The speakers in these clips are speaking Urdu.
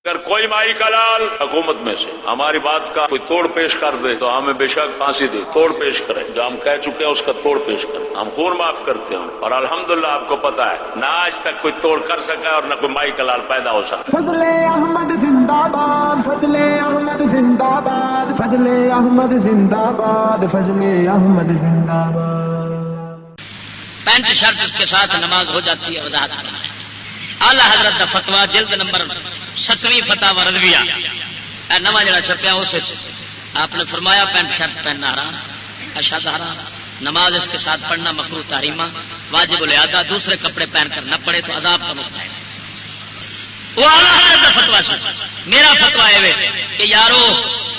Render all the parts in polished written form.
اگر کوئی مائی کا لال حکومت میں سے ہماری بات کا کوئی توڑ پیش کر دے تو ہمیں بے شک پھانسی دے، توڑ پیش کرے، جو ہم کہہ چکے ہیں اس کا توڑ پیش کریں، ہم خون معاف کرتے ہیں، اور الحمدللہ آپ کو پتا ہے نہ آج تک کوئی توڑ کر سکا اور نہ کوئی مائی کا لال پیدا ہو سکا۔ فضل احمد زندہ باد، فضل احمد زندہ باد، فضل احمد زندہ باد، فضل احمد زندہ باد۔ پینٹ شرٹ کے ساتھ نماز ہو جاتی ہے، وضاحت کرنا ہے۔ اعلی حضرت کا فتوا جلد نمبر 7ویں فتاوی رضویہ نواں جڑا چھپیا اس آپ نے فرمایا پینٹ شرٹ پہننا حرام، اشد حرام، نماز اس کے ساتھ پڑھنا مکروہ تحریمہ، واجب الادا، دوسرے کپڑے پہن کر نہ پڑے تو عذاب کا مستحق۔ وہ اعلی حضرت کا فتوا سی، میرا فتوا ہے کہ یارو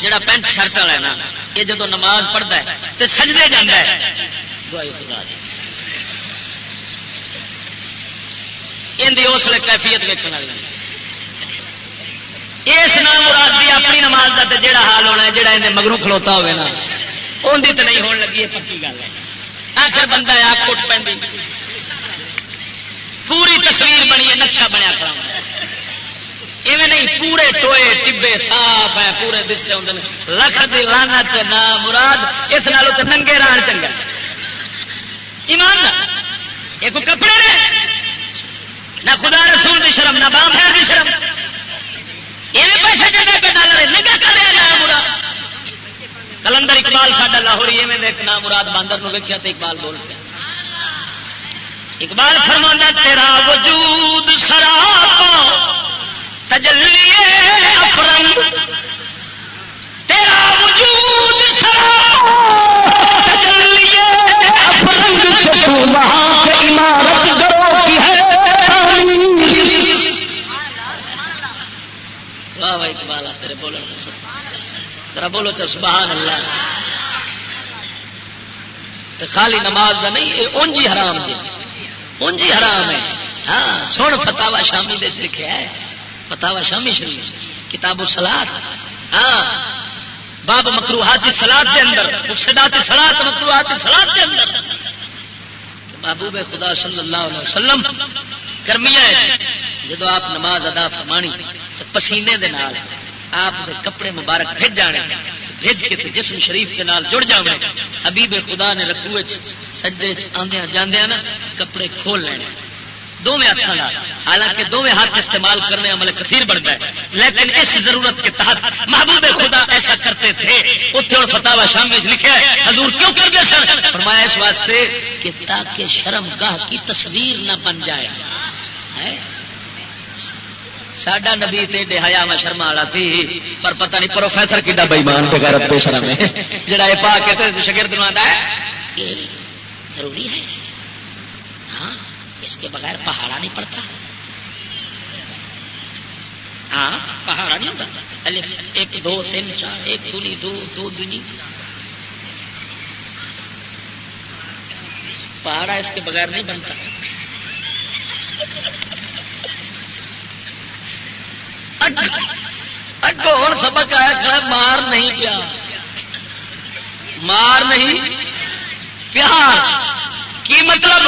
جڑا پینٹ شرٹ والا ہے نا، یہ جدو نماز پڑھتا ہے تو سجدے جانا ہے، دعائی خدا دی اندی اس لیے کیفیت ویکھن والی اس نام مراد دی اپنی نماز کا جڑا حال ہونا ہے، جڑا اندر مگروں کھلوتا ہوئے نا اندی تو نہیں ہون لگی، ہے پکی گل ہے۔ آخر بندہ ہے آگ کٹ پہ پوری تصویر بنی ہے، نقشہ بنیا کھڑا ایویں نہیں، پورے ٹوئے ٹبے صاف ہے، پورے دستے ہوندے نے، لکھ دی لعنت نہ مراد اس نالوں تے ننگے رہن چنگا ایمان نہ، یہ کوئی کپڑے نے نہ خدا رسول دی شرم نہ باپ خیر دی شرم، یہ پیسے دے پہ ڈالر نگا کرے نہ مراد۔ کلندر اقبال ساڈا لاہوری ایویں دیکھ نہ مراد باندر نو ویکھیا تے اقبال بول پیا، اقبال فرماندا تیرا وجود سراپا تجلی افرنگ، تیرا وجود سراپا تجلی افرنگ، تو وہاں سے عمارت گرو کی ہے۔ واہ واہ اقبال تیرے بولن ذرا بولو چل سبحان اللہ۔ تو خالی نماز دا نہیں، یہ اونجی حرام جی، اونجی حرام ہے۔ ہاں سن فتاوا شامی دے لکھا ہے، فتاوا شامی شریف کتاب الصلاۃ، ہاں باب مکروہات الصلاۃ کے اندر، مفسدات الصلاۃ مکروہات الصلاۃ کے اندر محبوب خدا صلی اللہ علیہ وسلم گرمیاں جدو آپ نماز ادا فرمانی پسینے دے نال آپ دے کپڑے مبارک بھیج جانے، بھیج کے تے جسم شریف کے نال جڑ جاوے، حبیب خدا نے رکوع وچ سجدے وچ آندیاں جاندیاں نا کپڑے کھول لینے دونوں ہاتھوں نال، حالانکہ دونوں ہاتھ استعمال کرنے عمل کثیر بڑھتا ہے، لیکن اس ضرورت کے تحت محبوب خدا ایسا کرتے تھے۔ اتنے اور فتاوا شام میں لکھا ہے حضور کیوں کرتے سر، فرمایا اس واسطے کہ تاکہ شرم گاہ کی تصویر نہ بن جائے۔ ساڈا نبی تے ڈے حیا میں شرما والا تھی، پر پتہ نہیں پروفیسر کڈا بے ایمان تے غیرت بے شرم ہے جڑا اے پا کے تے شاگرد نوں آندا ہے کہ ضروری ہے، ہاں اس کے بغیر پہاڑا نہیں پڑتا، ہاں پہاڑا نہیں ہوتا، الف 1 2 3 4 1 دونی 2 2 دونی، پہاڑا اس کے بغیر نہیں بنتا۔ اگو ہوں سبق آیا کھڑا مار نہیں پیا، مار نہیں پیار کی مطلب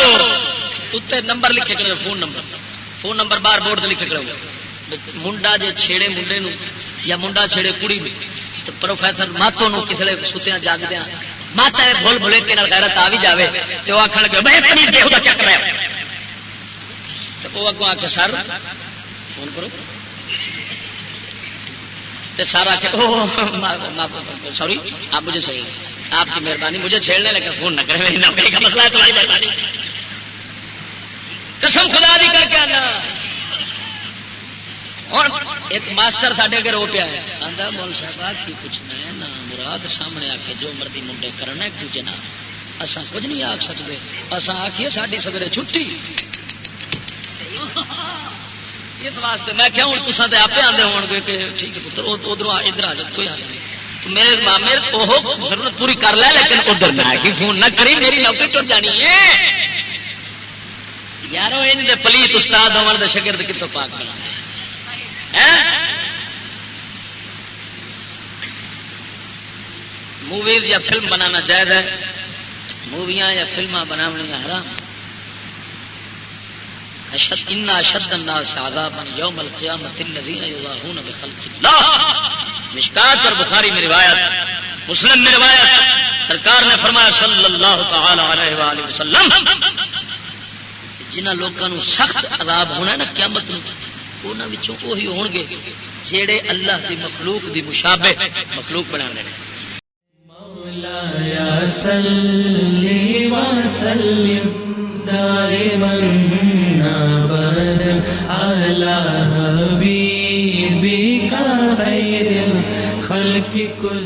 اتنے نمبر لکھے کرے، فون نمبر باہر بورڈ لکھے کرے، منڈا جے چھیڑے منڈے نو یا منڈا چھیڑے کڑی نو تو پروفیسر ماتوں نو کسے ستیاں جاگدیاں ماتا بھول بھلے کے غیرت آ بھی جاوے تو وہ آخر لگے بھائی پنیر بے ہوتا کیا کر رہا ہے، تو وہ اگوں آ کے سر فون کرو تو سارا کہ سوری آپ مجھے صحیح، آپ کی مہربانی مجھے چھیڑنے لیکن فون نہ کریں، میری نوکری کا مسئلہ ہے، تمہاری مہربانی قسم خدا دی کر کے آنا۔ اور ایک ماسٹر ساڈے اگر ہو پیا ہے آندا مول صاحب کی پوچھنا ہے نا مراد سامنے آ کے جو مرضی منڈے کرنا ایک دوجے نال اساں کچھ نہیں آکھ سکتے، اساں آکھیے ساڈی سویرے چھٹی، اس واسطے میں کیا ہوں تساں تے آپے آندے ہون گے کہ ٹھیک ہے پتر ادھر ادھر آ جا کوئی حال نہیں، تو میرے مامے وہ ضرورت پوری کر لے لیکن ادھر نہ کہ فون نہ کری، میری نوکری ٹوٹ جانی ہے یارو، ان دے پلیت استاد ہون دے شاگرد کتوں پاک بنا۔ موویز یا فلم بنانا جائز ہے، موویاں یا فلماں بنانا حرام، اشد الناس عذابا یوم القیامت الذین یضاہون بخلق اللہ. مشکات اور بخاری میں روایت، مسلم میں روایت، سرکار نے فرمایا صلی اللہ تعالی علیہ وآلہ وسلم جنہاں لوگوں کو سخت عذاب ہونا ہے نا قیامت نوں، انہاں وچوں وہی ہون گے جیڑے اللہ دی مخلوق دی مشابہ مخلوق بنانے نے. مولایا صلی وسلم دائما ابدا علی حبیبک خیر الخلق کل